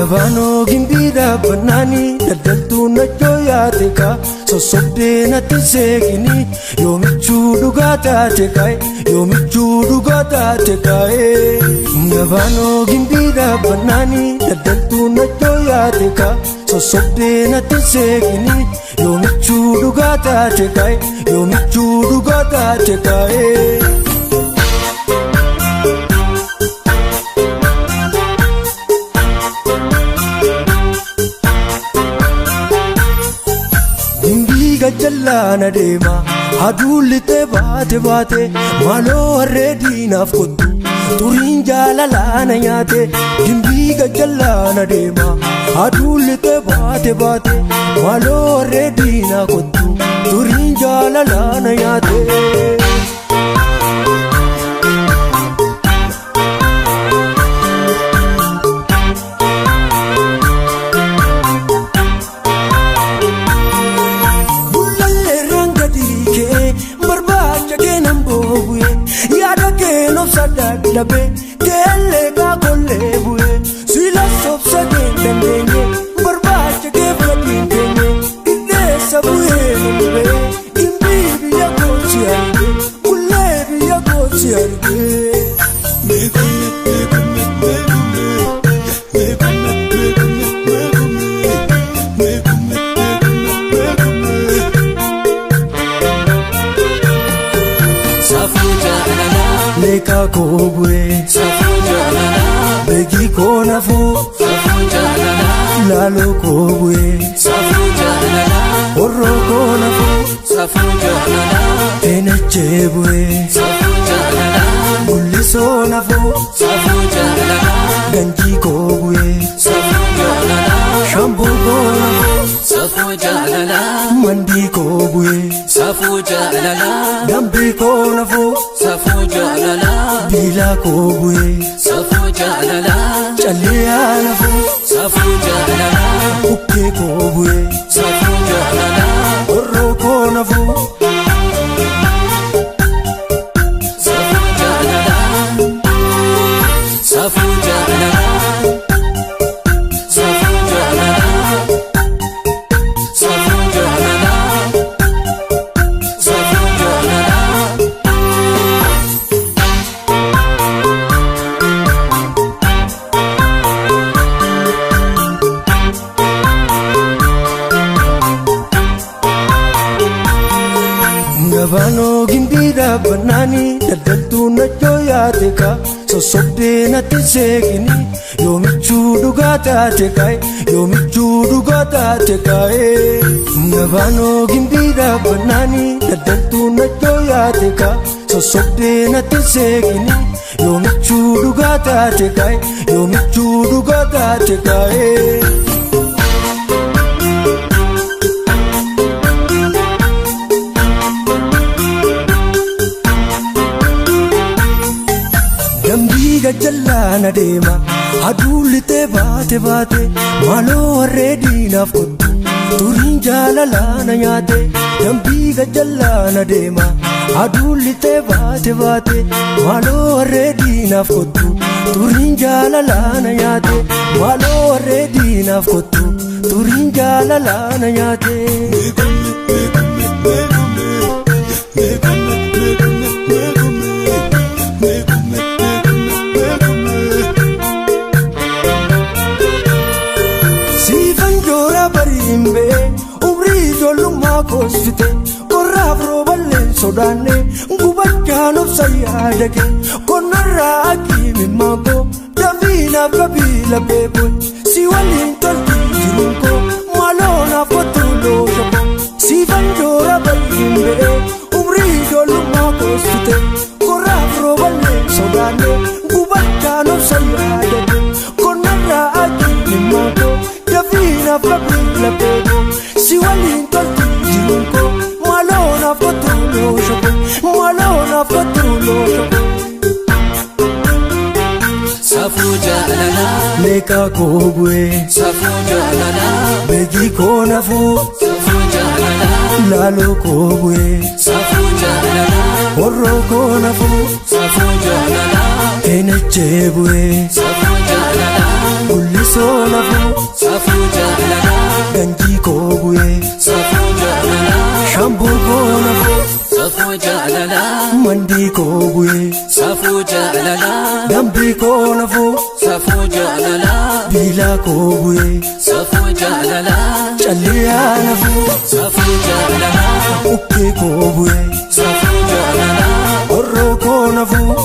Gabano gimbira banani dadaltu na joyateka sosokde na tisegini yomichudu gata tekai yomichudu gata tekai Gabano gimbira banani dadaltu na joyateka sosokde na tisegini yomichudu gata tekai yomichudu gata tekai Jallana dema adulite baate baate malo redina fottu turin jalalana yaate dimbiga jallana dema adulite baate baate malo redina fottu turin jalalana yaate Labe kelle ka kolle buye sila sob sa dendenye barbache ke fadin denye inde sabuye mbe imbi biya ko chiarge kulle biya ko chiarge me Leka kobwe safuja lana begi kona fu safuja lana lalo kobwe safuja lana orro kona fu safuja lana enechebwe safuja lana bulisona fu safuja lana ganji kobwe safuja lana shambu kona fu safuja lana mandi kobwe safuja lana dambi kona fu safuja lana bila kobwe safuja lana chalia lafu safuja lana ukke kobwe safuja lana orro kona fu safuja lana safuja lana safuja lana safuja lana safuja lana Gabano gimbira banani dadaltu na joyateka sosokde na tisegini yomichudu gata tekai yomichudu gata tekai Gabano gimbira banani dadaltu na joyateka sosokde na tisegini yomichudu gata tekai yomichudu gata tekai Jallana dema adulite baate baate malo redina fottu turin jalalana yaate dambiga jallana dema adulite baate baate malo redina fottu turin jalalana yaate malo redina fottu turin jalalana yaate Kosite korabro ballen sodane gubachano sayadake konara akimi mago damina kabila bebo siwalin tolti jirunko malona fotulo shako sivandora ballimbe umrido luma kosite korabro ballen sodane gubachano sayadake konara akimi mago damina kabila bebo siwalin tolti malona fotulo shako malona fotulo shako safuja lana leka kobwe safuja lana begi kona fu safuja lana lalo kobwe safuja lana orro kona fu safuja lana enechebwe safuja lana bulisona fu jaalala mandii koo bu'ee safuu jaalala dambii koo nafuu safuu jaalala biilaa koo bu'ee safuu jaalala calliyaa nafuu safuu jaalala ukkee koo bu'ee safuu jaalala orroo koo nafuu